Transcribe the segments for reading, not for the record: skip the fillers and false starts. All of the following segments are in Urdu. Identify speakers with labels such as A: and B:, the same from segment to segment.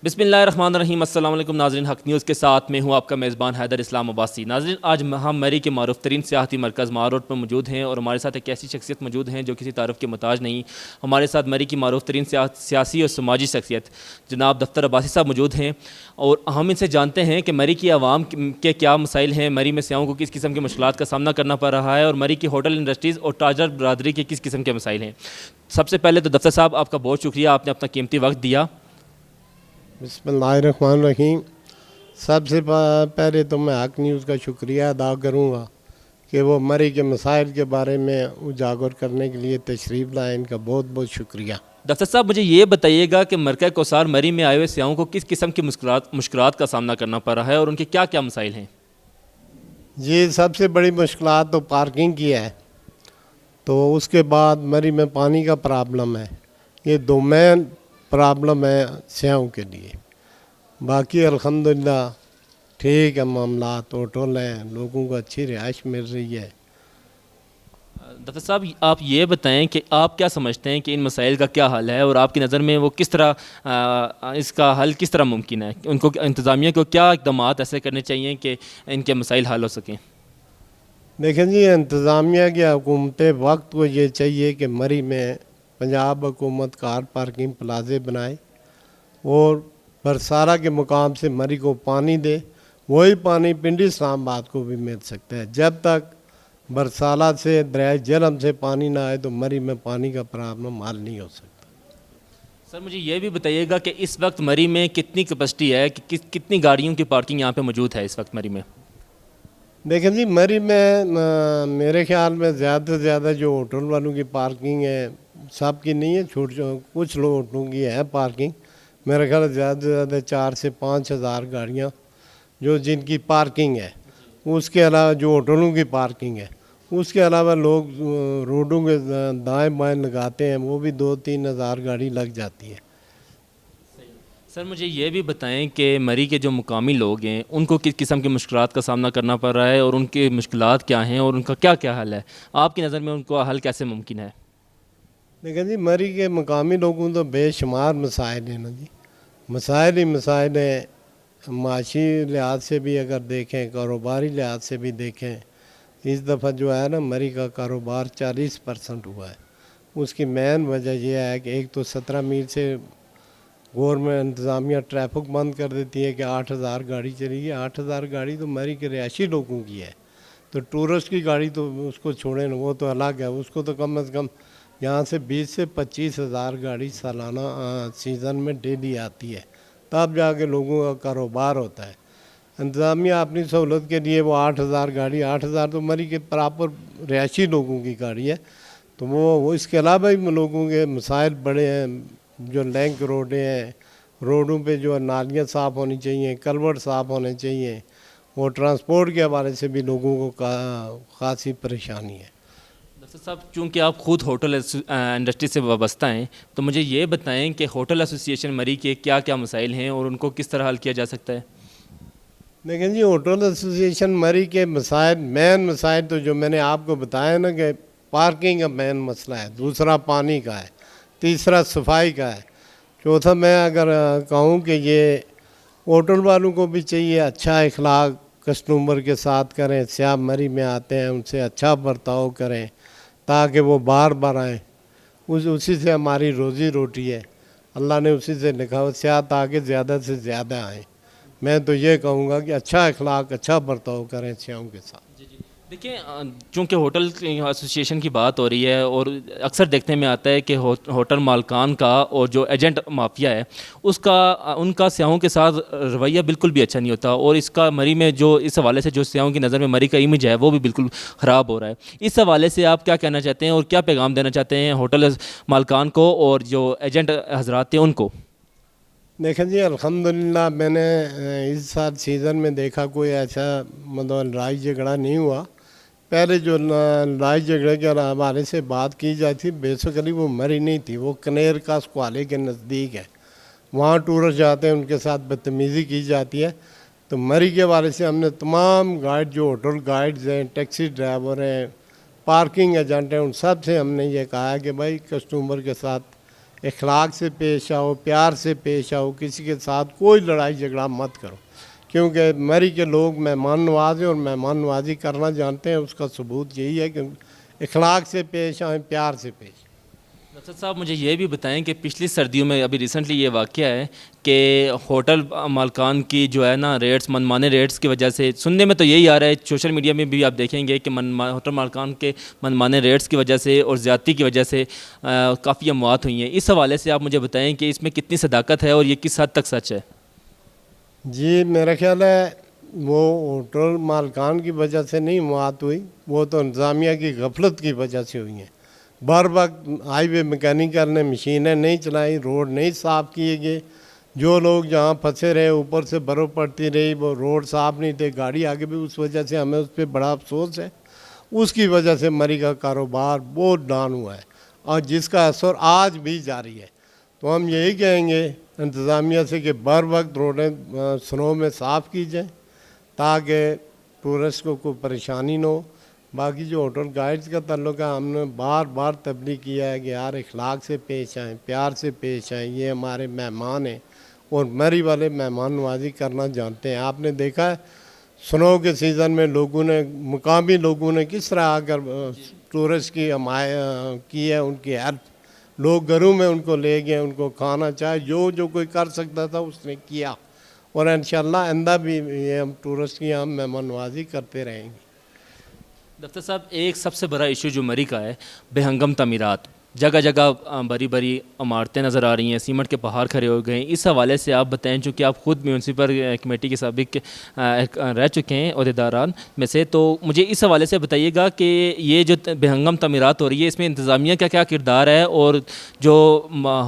A: بسم اللہ الرحمن الرحیم۔ السلام علیکم ناظرین، حق نیوز کے ساتھ میں ہوں آپ کا میزبان حیدر اسلام عباسی۔ ناظرین، آج ہم مری کے معروف ترین سیاحتی مرکز مار روڈ پر موجود ہیں اور ہمارے ساتھ ایک ایسی شخصیت موجود ہیں جو کسی تعارف کے محتاج نہیں۔ ہمارے ساتھ مری کی معروف ترین سیاسی اور سماجی شخصیت جناب دفتر عباسی صاحب موجود ہیں، اور ہم ان سے جانتے ہیں کہ مری کی عوام کے کیا مسائل ہیں، مری میں سیاحوں کو کس قسم کی مشکلات کا سامنا کرنا پڑ رہا ہے، اور مری کی ہوٹل انڈسٹریز اور تاجر برادری کے کس قسم کے مسائل ہیں۔ سب سے پہلے تو دفتر صاحب آپ کا بہت شکریہ، آپ نے اپنا قیمتی وقت دیا۔
B: بسم اللہ الرحمن الرحیم۔ سب سے پہلے تو میں حق نیوز کا شکریہ ادا کروں گا کہ وہ مری کے مسائل کے بارے میں اجاگر کرنے کے لیے تشریف لائے، ان کا بہت بہت شکریہ۔
A: دفتر صاحب، مجھے یہ بتائیے گا کہ مرکز کوثار مری میں آئے ہوئے سیاحوں کو کس قسم کی مشکلات کا سامنا کرنا پڑ رہا ہے اور ان کے کیا کیا مسائل ہیں؟
B: جی، سب سے بڑی مشکلات تو پارکنگ کی ہے، تو اس کے بعد مری میں پانی کا پرابلم ہے۔ یہ دو مین پرابلم ہے سیاحوں کے لیے۔ باقی الحمدللہ ٹھیک ہے معاملات، ہوٹل ہیں، لوگوں کو اچھی رہائش مل رہی ہے۔
A: دفتر صاحب، آپ یہ بتائیں کہ آپ کیا سمجھتے ہیں کہ ان مسائل کا کیا حل ہے، اور آپ کی نظر میں وہ کس طرح اس کا حل کس طرح ممکن ہے؟ ان کو انتظامیہ کو کیا اقدامات ایسے کرنے چاہیے کہ ان کے مسائل حل ہو سکیں؟
B: دیکھیں جی، انتظامیہ کی حکومت وقت کو یہ چاہیے کہ مری میں پنجاب حکومت کار پارکنگ پلازے بنائے اور برسارہ کے مقام سے مری کو پانی دے۔ وہی پانی پنڈی اسلام آباد کو بھی مل سکتا ہے۔ جب تک برسالہ سے دریائے جہلم سے پانی نہ آئے تو مری میں پانی کا پرابلم حل نہیں ہو سکتا۔
A: سر، مجھے یہ بھی بتائیے گا کہ اس وقت مری میں کتنی کیپیسٹی ہے، کہ کتنی گاڑیوں کی پارکنگ یہاں پہ موجود ہے اس وقت مری میں؟
B: دیکھیں جی، مری میں میرے خیال میں زیادہ سے زیادہ جو ہوٹل والوں کی پارکنگ ہے، سب کی نہیں ہے، کچھ لوگ ہوٹلوں کی ہے پارکنگ۔ میرے خیال میں زیادہ سے زیادہ 4 سے 5 ہزار گاڑیاں جو جن کی پارکنگ ہے۔ اس کے علاوہ جو ہوٹلوں کی پارکنگ ہے، اس کے علاوہ لوگ روڈوں کے دائیں بائیں لگاتے ہیں، وہ بھی 2-3 ہزار گاڑی لگ جاتی ہے۔
A: سر، مجھے یہ بھی بتائیں کہ مری کے جو مقامی لوگ ہیں ان کو کس قسم کی مشکلات کا سامنا کرنا پڑ رہا ہے، اور ان کی مشکلات کیا ہیں اور ان کا کیا کیا حل ہے؟ آپ کی نظر میں ان کو حل کیسے ممکن ہے؟
B: دیکھیں جی، مری کے مقامی لوگوں تو بے شمار مسائل ہیں نا جی، مسائل ہی مسائل ہیں۔ معاشی لحاظ سے بھی اگر دیکھیں، کاروباری لحاظ سے بھی دیکھیں، اس دفعہ جو ہے نا مری کا کاروبار 40% ہوا ہے۔ اس کی مین وجہ یہ ہے کہ ایک تو 17 میل سے گورنمنٹ انتظامیہ ٹریفک بند کر دیتی ہے کہ 8,000 گاڑی چلی گئی۔ 8,000 گاڑی تو مری کے رہائشی لوگوں کی ہے، تو ٹورسٹ کی گاڑی تو اس کو چھوڑیں نا، وہ تو الگ ہے۔ اس کو تو کم از کم یہاں سے 20 سے 25 ہزار گاڑی سالانہ سیزن میں ڈیلی آتی ہے، تب جا کے لوگوں کا کاروبار ہوتا ہے۔ انتظامیہ اپنی سہولت کے لیے وہ 8,000 گاڑی، 8,000 تو مری کے پراپر رہائشی لوگوں کی گاڑی ہے، تو وہ اس کے علاوہ بھی لوگوں کے مسائل بڑے ہیں۔ جو لینک روڈیں ہیں، روڈوں پہ جو نالیاں صاف ہونی چاہیے، کلورٹ صاف ہونے چاہیے، اور ٹرانسپورٹ کے حوالے سے بھی لوگوں کو خاصی پریشانی ہے۔
A: ڈاکٹر صاحب، چونکہ آپ خود ہوٹل انڈسٹری سے وابستہ ہیں، تو مجھے یہ بتائیں کہ ہوٹل ایسوسی ایشن مری کے کیا کیا مسائل ہیں اور ان کو کس طرح حل کیا جا سکتا ہے؟
B: لیکن جی، ہوٹل ایسوسی ایشن مری کے مسائل، مین مسائل تو جو میں نے آپ کو بتایا نا کہ پارکنگ کا مین مسئلہ ہے، دوسرا پانی کا ہے، تیسرا صفائی کا ہے، چوتھا میں اگر کہوں کہ یہ ہوٹل والوں کو بھی چاہیے اچھا اخلاق کسٹمر کے ساتھ کریں، سیاح مری میں آتے ہیں ان سے اچھا برتاؤ کریں تاکہ وہ بار بار آئیں۔ اسی سے ہماری روزی روٹی ہے، اللہ نے اسی سے لکھا ہو سیاح تاکہ زیادہ سے زیادہ آئیں۔ میں تو یہ کہوں گا کہ اچھا اخلاق، اچھا برتاؤ کریں سیاحوں کے ساتھ۔
A: دیکھیں، چونکہ ہوٹل ایسوسی ایشن کی بات ہو رہی ہے اور اکثر دیکھنے میں آتا ہے کہ ہوٹل مالکان کا اور جو ایجنٹ مافیا ہے ان کا سیاحوں کے ساتھ رویہ بالکل بھی اچھا نہیں ہوتا، اور اس کا مری میں جو اس حوالے سے جو سیاحوں کی نظر میں مری کا امیج ہے وہ بھی بالکل خراب ہو رہا ہے۔ اس حوالے سے آپ کیا کہنا چاہتے ہیں اور کیا پیغام دینا چاہتے ہیں ہوٹل مالکان کو اور جو ایجنٹ حضرات ہیں ان کو؟
B: دیکھیں جی، الحمدللہ میں نے اس سال سیزن میں دیکھا کوئی ایسا لڑائی جھگڑا نہیں ہوا۔ پہلے جو لڑائی جھگڑے کے حوالے سے بات کی جاتی تھی، بیسیکلی وہ مری نہیں تھی، وہ کنیر کا سکوالے کے نزدیک ہے، وہاں ٹورسٹ جاتے ہیں، ان کے ساتھ بدتمیزی کی جاتی ہے۔ تو مری کے حوالے سے ہم نے تمام گائیڈ جو ہوٹل گائیڈز ہیں، ٹیکسی ڈرائیور ہیں، پارکنگ ایجنٹ ہیں، ان سب سے ہم نے یہ کہا ہے کہ بھائی کسٹمر کے ساتھ اخلاق سے پیش آؤ، پیار سے پیش آؤ، کسی کے ساتھ کوئی لڑائی جھگڑا مت کرو، کیونکہ مری کے لوگ مہمان نوازی اور مہمان نوازی کرنا جانتے ہیں، اس کا ثبوت یہی ہے کہ اخلاق سے پیش آئیں، پیار سے پیش۔
A: ڈاکٹر صاحب مجھے یہ بھی بتائیں کہ پچھلی سردیوں میں ابھی ریسنٹلی یہ واقعہ ہے کہ ہوٹل مالکان کی جو ہے نا ریٹس، منمانے ریٹس کی وجہ سے، سننے میں تو یہی آ رہا ہے، سوشل میڈیا میں بھی آپ دیکھیں گے کہ ہوٹل مالکان کے منمانے ریٹس کی وجہ سے اور زیادتی کی وجہ سے کافی اموات ہوئی ہیں۔ اس حوالے سے آپ مجھے بتائیں کہ اس میں کتنی صداقت ہے اور یہ کس حد تک سچ ہے؟
B: جی میرا خیال ہے وہ ہوٹل مالکان کی وجہ سے نہیں موات ہوئی، وہ تو انتظامیہ کی غفلت کی وجہ سے ہوئی ہیں۔ بر وقت ہائی وے میکینیکل نے مشینیں نہیں چلائیں، روڈ نہیں صاف کیے گئے، جو لوگ جہاں پھنسے رہے اوپر سے برف پڑتی رہی، وہ روڈ صاف نہیں تھے، گاڑی آگے بھی، اس وجہ سے ہمیں اس پہ بڑا افسوس ہے۔ اس کی وجہ سے مری کا کاروبار بہت ڈاؤن ہوا ہے اور جس کا اثر آج بھی جاری ہے۔ تو ہم یہی کہیں گے انتظامیہ سے کہ بر وقت روڈیں سنو میں صاف کی جائیں تاکہ ٹورسٹ کو کوئی پریشانی نہ ہو۔ باقی جو ہوٹل گائیڈز کا تعلق ہے، ہم نے بار بار تبلیغ کیا ہے کہ یار اخلاق سے پیش آئیں، پیار سے پیش آئیں، یہ ہمارے مہمان ہیں اور مری والے مہمان نوازی کرنا جانتے ہیں۔ آپ نے دیکھا ہے سنو کے سیزن میں لوگوں نے، مقامی لوگوں نے کس طرح آ کر ٹورسٹ کی حمایت کی ہے، ان کی ہیلپ، لوگ گھروں میں ان کو لے گئے، ان کو کھانا چاہے جو کوئی کر سکتا تھا اس نے کیا، اور انشاءاللہ آئندہ بھی یہ ہم ٹورسٹ کی ہم مہمان نوازی کرتے رہیں گے۔
A: ڈاکٹر صاحب ایک سب سے بڑا ایشو جو مری کا ہے، بے ہنگم تعمیرات، جگہ جگہ بڑی بڑی عمارتیں نظر آ رہی ہیں، سیمنٹ کے پہاڑ کھڑے ہو گئے ہیں۔ اس حوالے سے آپ بتائیں، چونکہ آپ خود میونسپل کمیٹی کے سابق رہ چکے ہیں عہدیداران میں سے، تو مجھے اس حوالے سے بتائیے گا کہ یہ جو بے ہنگم تعمیرات ہو رہی ہے، اس میں انتظامیہ کا کیا کردار ہے، اور جو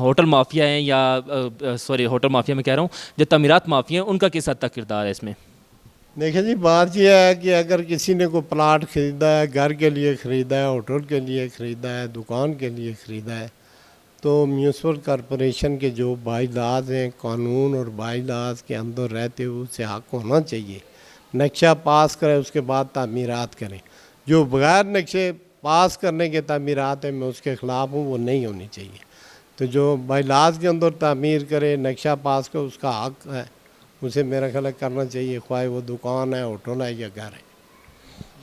A: ہوٹل مافیا ہیں یا ہوٹل مافیا میں کہہ رہا ہوں، جو تعمیرات مافیا ہیں، ان کا کس حد تک کردار ہے اس میں؟
B: دیکھیں جی، بات یہ ہے کہ اگر کسی نے کوئی پلاٹ خریدا ہے، گھر کے لیے خریدا ہے، ہوٹل کے لیے خریدا ہے، دکان کے لیے خریدا ہے، تو میونسپل کارپوریشن کے جو بائی لاز ہیں، قانون اور بائی لاز کے اندر رہتے ہوئے اسے حق ہونا چاہیے، نقشہ پاس کرے، اس کے بعد تعمیرات کریں۔ جو بغیر نقشے پاس کرنے کے تعمیرات ہیں، میں اس کے خلاف ہوں، وہ نہیں ہونی چاہیے۔ تو جو بائی لاز کے اندر تعمیر کرے، نقشہ پاس کرے، اس کا حق ہے، اسے میرا خیال ہے کرنا چاہیے، خواہ وہ دکان ہے، ہوٹل ہے یا گھر ہے۔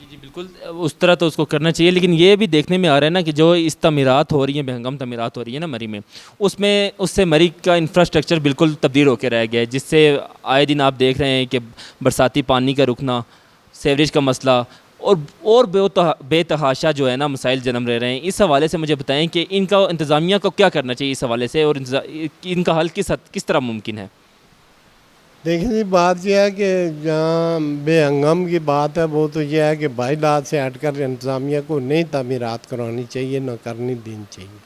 A: جی بالکل، اس طرح تو اس کو کرنا چاہیے، لیکن یہ بھی دیکھنے میں آ رہا ہے نا کہ جو اس تعمیرات ہو رہی ہیں، بے ہنگم تعمیرات ہو رہی ہیں نا مری میں، اس سے مری کا انفراسٹرکچر بالکل تبدیل ہو کے رہ گیا ہے، جس سے آئے دن آپ دیکھ رہے ہیں کہ برساتی پانی کا رکنا، سیوریج کا مسئلہ اور بے تحاشا جو ہے نا مسائل جنم لے رہے ہیں۔ اس حوالے سے مجھے بتائیں کہ ان کا انتظامیہ کو کیا کرنا چاہیے اس حوالے سے، اور ان کا حل کس طرح ممکن ہے؟
B: دیکھیں جی، بات یہ ہے کہ جہاں بے ہنگم کی بات ہے، وہ تو یہ ہے کہ بائی لاز سے ہٹ کر انتظامیہ کو نئی تعمیرات کرانی چاہیے، نہ کرنی دینی چاہیے۔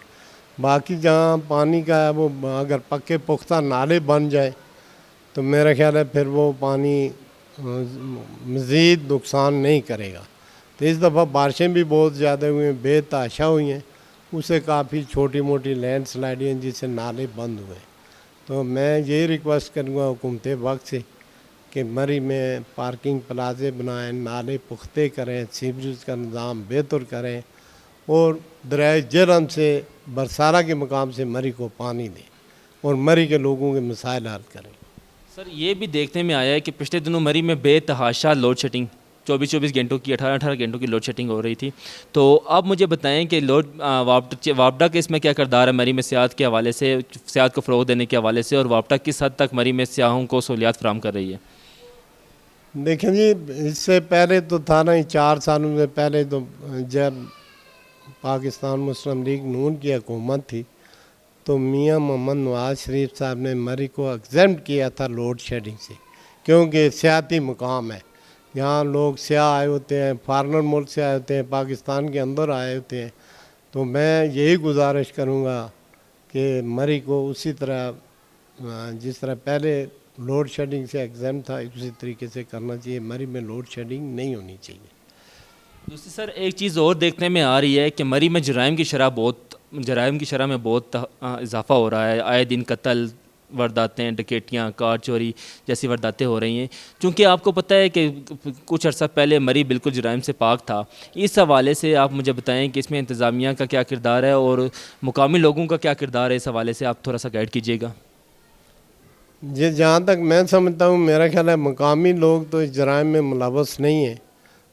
B: باقی جہاں پانی کا ہے، وہ اگر پکے پختہ نالے بن جائے تو میرا خیال ہے پھر وہ پانی مزید نقصان نہیں کرے گا۔ تو اس دفعہ بارشیں بھی بہت زیادہ ہوئی ہیں، بے تحاشا ہوئی ہیں، اس سے کافی چھوٹی موٹی لینڈ سلائڈیں جس سے نالے بند ہوئے ہیں۔ تو میں یہی ریکویسٹ کروں گا حکومت وقت سے کہ مری میں پارکنگ پلازے بنائیں، نالے پختے کریں، سیوریج کا نظام بہتر کریں، اور دریائے جہلم سے برسارہ کے مقام سے مری کو پانی دیں اور مری کے لوگوں کے مسائل حل کریں۔
A: سر یہ بھی دیکھنے میں آیا ہے کہ پچھلے دنوں مری میں بے تحاشا لوڈ شیڈنگ، 24 گھنٹوں کی، 18 گھنٹوں کی لوڈ شیڈنگ ہو رہی تھی۔ تو اب مجھے بتائیں کہ وابڈا کے اس میں کیا کردار ہے مری میں سیاحت کے حوالے سے، سیاحت کو فروغ دینے کے حوالے سے، اور وابڈا کس حد تک مری میں سیاحوں کو سہولیات فراہم کر رہی ہے؟
B: دیکھیں جی، اس سے پہلے تو تھا نا، 4 سالوں سے پہلے تو جب پاکستان مسلم لیگ نون کی حکومت تھی تو میاں محمد نواز شریف صاحب نے مری کو ایگزمپٹ کیا تھا لوڈ شیڈنگ سے، کیونکہ سیاحتی مقام ہے، یہاں لوگ سیاح آئے ہوتے ہیں، فارنر ملک سے آئے ہوتے ہیں، پاکستان کے اندر آئے ہوتے ہیں۔ تو میں یہی گزارش کروں گا کہ مری کو اسی طرح جس طرح پہلے لوڈ شیڈنگ سے ایگزمپٹ تھا، اسی طریقے سے کرنا چاہیے، مری میں لوڈ شیڈنگ نہیں ہونی چاہیے۔
A: دوسری سر ایک چیز اور دیکھنے میں آ رہی ہے کہ مری میں جرائم کی شرح میں بہت اضافہ ہو رہا ہے، آئے دن قتل، وارداتیں، ڈکیٹیاں، کار چوری جیسی وارداتیں ہو رہی ہیں، چونکہ آپ کو پتہ ہے کہ کچھ عرصہ پہلے مری بالکل جرائم سے پاک تھا، اس حوالے سے آپ مجھے بتائیں کہ اس میں انتظامیہ کا کیا کردار ہے اور مقامی لوگوں کا کیا کردار ہے، اس حوالے سے آپ تھوڑا سا گائیڈ کیجیے گا۔
B: یہ جہاں تک میں سمجھتا ہوں، میرا خیال ہے مقامی لوگ تو اس جرائم میں ملوث نہیں ہیں۔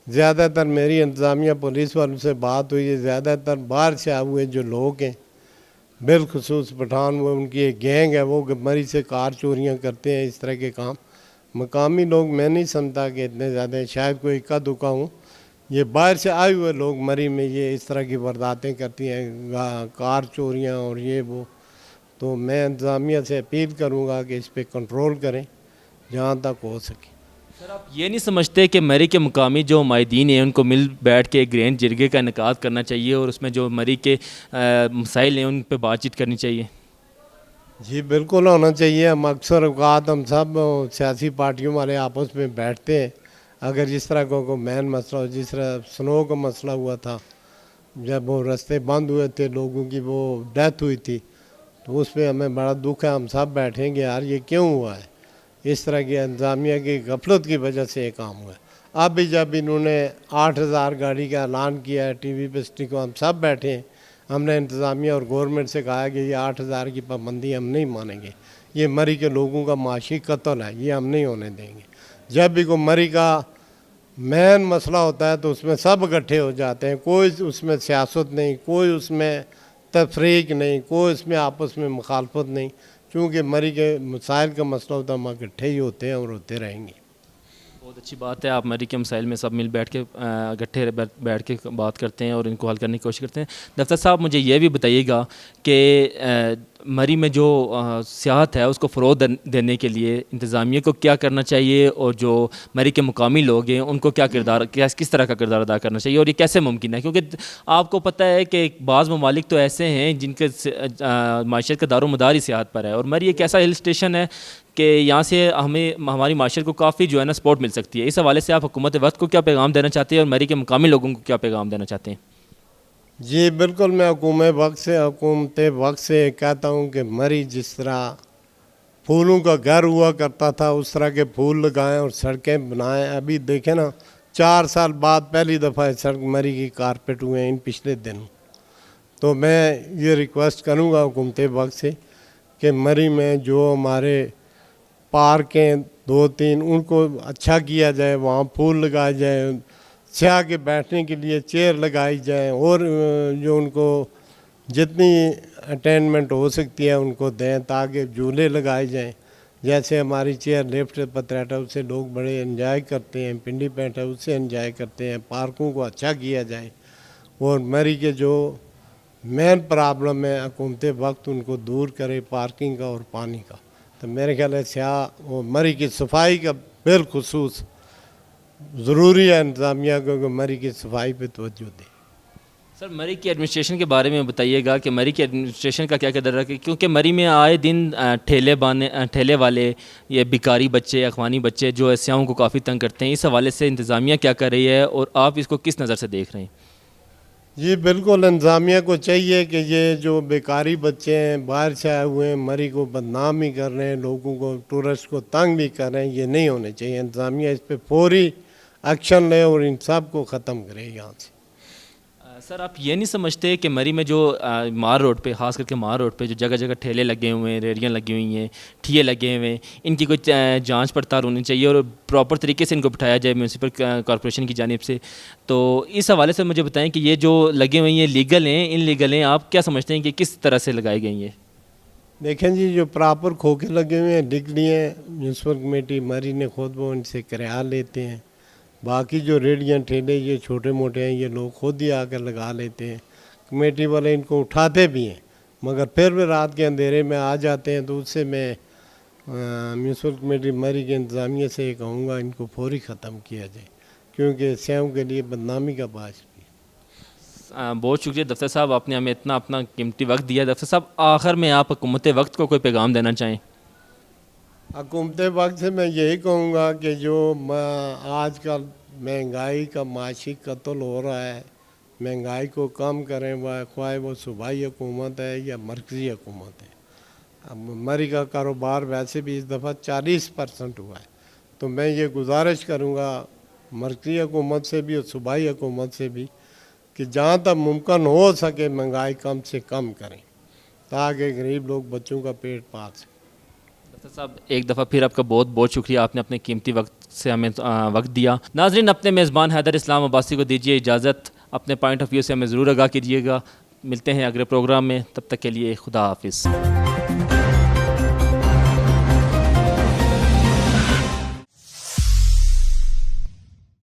B: زیادہ تر میری انتظامیہ پولیس والوں سے بات ہوئی ہے، زیادہ تر باہر سے آئے ہوئے جو لوگ ہیں، بالخصوص پٹھان، وہ ان کی ایک گینگ ہے، وہ مری سے کار چوریاں کرتے ہیں، اس طرح کے کام۔ مقامی لوگ میں نہیں سمجھتا کہ اتنے زیادہ ہیں، شاید کوئی اکا دکا ہوں۔ یہ باہر سے آئے ہوئے لوگ مری میں یہ اس طرح کی وارداتیں کرتی ہیں، کار چوریاں اور یہ وہ۔ تو میں انتظامیہ سے اپیل کروں گا کہ اس پہ کنٹرول کریں جہاں تک ہو سکے۔
A: سر آپ یہ نہیں سمجھتے کہ مری کے مقامی جو مائدین ہیں ان کو مل بیٹھ کے ایک گرینڈ جرگے کا انعقاد کرنا چاہیے اور اس میں جو مری کے مسائل ہیں ان پہ بات چیت کرنی چاہیے؟
B: جی بالکل ہونا چاہیے۔ ہم اکثر اوقات ہم سب سیاسی پارٹیوں والے آپس میں بیٹھتے ہیں، اگر جس طرح کو مین مسئلہ ہو، جس طرح سنو کا مسئلہ ہوا تھا، جب وہ رستے بند ہوئے تھے، لوگوں کی وہ ڈیتھ ہوئی تھی، تو اس پہ ہمیں بڑا دکھ ہے۔ ہم سب بیٹھیں گے یار یہ کیوں ہوا ہے، اس طرح کی انتظامیہ کی غفلت کی وجہ سے یہ کام ہوا ہے۔ اب بھی جب انہوں نے 8,000 گاڑی کا اعلان کیا ہے ٹی وی پہ اسٹیکو، ہم سب بیٹھے ہیں، ہم نے انتظامیہ اور گورنمنٹ سے کہا کہ یہ 8,000 کی پابندی ہم نہیں مانیں گے، یہ مری کے لوگوں کا معاشی قتل ہے، یہ ہم نہیں ہونے دیں گے۔ جب بھی کوئی مری کا مین مسئلہ ہوتا ہے تو اس میں سب اکٹھے ہو جاتے ہیں، کوئی اس میں سیاست نہیں، کوئی اس میں تفریق نہیں، کوئی اس میں آپس میں مخالفت نہیں، چونکہ مری کے مسائل کا مسئلہ ہوتا ہے، ہم اکٹھے ہی ہوتے ہیں اور ہوتے رہیں گے۔
A: بہت اچھی بات ہے، آپ مری کے مسائل میں سب مل بیٹھ کے اکٹھے بیٹھ کے بات کرتے ہیں اور ان کو حل کرنے کی کوشش کرتے ہیں۔ دفتر صاحب مجھے یہ بھی بتائیے گا کہ مری میں جو سیاحت ہے اس کو فروغ دینے کے لیے انتظامیہ کو کیا کرنا چاہیے اور جو مری کے مقامی لوگ ہیں ان کو کس طرح کا کردار ادا کرنا چاہیے، اور یہ کیسے ممکن ہے؟ کیونکہ آپ کو پتہ ہے کہ بعض ممالک تو ایسے ہیں جن کے معیشت کا دار و مدار ہی سیاحت پر ہے، اور مری ایک ایسا ہل اسٹیشن ہے کہ یہاں سے ہماری معاشرت کو کافی جو ہے نا سپورٹ مل سکتی ہے۔ اس حوالے سے آپ حکومت وقت کو کیا پیغام دینا چاہتے ہیں اور مری کے مقامی لوگوں کو کیا پیغام دینا چاہتے ہیں؟
B: جی بالکل، میں حکومت وقت سے کہتا ہوں کہ مری جس طرح پھولوں کا گھر ہوا کرتا تھا اس طرح کے پھول لگائیں اور سڑکیں بنائیں۔ ابھی دیکھیں نا، 4 سال بعد پہلی دفعہ سڑک مری کی کارپیٹ ہوئے ہیں ان پچھلے دنوں۔ تو میں یہ ریکویسٹ کروں گا حکومت وقت سے کہ مری میں جو ہمارے پارکیں 2-3 ان کو اچھا کیا جائے، وہاں پھول لگائے جائیں، سیاح کے بیٹھنے کے لیے چیئر لگائی جائیں، اور جو ان کو جتنی اٹینمنٹ ہو سکتی ہے ان کو دیں، تاکہ جھولے لگائے جائیں، جیسے ہماری چیئر لفٹ پتریٹ ہاؤس سے لوگ بڑے انجوائے کرتے ہیں، پنڈی پینٹ ہاؤس سے انجوائے کرتے ہیں۔ پارکوں کو اچھا کیا جائے، اور مری کے جو مین پرابلم ہے حکومت وقت ان کو دور کرے، پارکنگ کا اور پانی کا۔ تو میرے خیال ہے سیاح اور مری کی صفائی کا بالخصوص ضروری ہے انتظامیہ کو کہ مری کی صفائی پہ توجہ دے۔
A: سر مری کی ایڈمنسٹریشن کے بارے میں بتائیے گا کہ مری کی ایڈمنسٹریشن کا کیا کردار ہے، کیونکہ مری میں آئے دن ٹھیلے والے، یہ بیکاری بچے، اخوانی بچے جو سیاحوں کو کافی تنگ کرتے ہیں، اس حوالے سے انتظامیہ کیا کر رہی ہے اور آپ اس کو کس نظر سے دیکھ رہے ہیں؟
B: جی بالکل، انتظامیہ کو چاہیے کہ یہ جو بیکاری بچے ہیں، باہر سے آئے ہوئے ہیں، مری کو بدنام بھی کر رہے ہیں، لوگوں کو، ٹورسٹ کو تنگ بھی کر رہے ہیں، یہ نہیں ہونے چاہیے۔ انتظامیہ اس پہ فوری ایکشن لے اور ان سب کو ختم کرے یہاں سے۔
A: سر آپ یہ نہیں سمجھتے کہ مری میں جو مار روڈ پہ، خاص کر کے مار روڈ پہ جو جگہ جگہ ٹھیلے لگے ہوئے ہیں، ریڑیاں لگی ہوئی ہیں، ٹھیے لگے ہوئے ہیں، ان کی کوئی جانچ پڑتال ہونی چاہیے اور پراپر طریقے سے ان کو بٹھایا جائے میونسپل کارپوریشن کی جانب سے؟ تو اس حوالے سے مجھے بتائیں کہ یہ جو لگے ہوئے ہیں لیگل ہیں، ان لیگل ہیں، آپ کیا سمجھتے ہیں کہ کس طرح سے لگائی گئی ہیں؟
B: دیکھیں جی، جو پراپر کھوکھے لگے ہوئے ہیں ڈگلی ہیں، میونسپل کمیٹی مری نے خود وہ ان سے کرایہ لیتے ہیں۔ باقی جو ریڑیاں ٹھیلے یہ چھوٹے موٹے ہیں، یہ لوگ خود ہی آ کر لگا لیتے ہیں، کمیٹی والے ان کو اٹھاتے بھی ہیں، مگر پھر بھی رات کے اندھیرے میں آ جاتے ہیں۔ تو اس سے میں میونسپل کمیٹی مری کے انتظامیہ سے یہ کہوں گا ان کو فوری ختم کیا جائے، کیونکہ سیاحوں کے لیے بدنامی کا باعث بھی۔
A: بہت شکریہ دفتر صاحب، آپ نے ہمیں اتنا اپنا قیمتی وقت دیا۔ دفتر صاحب آخر میں آپ حکومت وقت کو کوئی پیغام دینا چاہیں؟
B: حکومت وقت سے میں یہی کہوں گا کہ جو آج کل مہنگائی کا معاشی قتل ہو رہا ہے، مہنگائی کو کم کریں، خواہ وہ صوبائی حکومت ہے یا مرکزی حکومت ہے۔ اب مری کا کاروبار ویسے بھی اس دفعہ 40% ہوا ہے، تو میں یہ گزارش کروں گا مرکزی حکومت سے بھی اور صوبائی حکومت سے بھی کہ جہاں تک ممکن ہو سکے مہنگائی کم سے کم کریں تاکہ غریب لوگ بچوں کا پیٹ پال سکیں۔
A: ڈاکٹر صاحب ایک دفعہ پھر آپ کا بہت بہت شکریہ، آپ نے اپنے قیمتی وقت سے ہمیں وقت دیا۔ ناظرین اپنے میزبان حیدر اسلام عباسی کو دیجیے اجازت، اپنے پوائنٹ آف ویو سے ہمیں ضرور آگاہ کیجیے گا۔ ملتے ہیں اگلے پروگرام میں، تب تک کے لیے خدا حافظ۔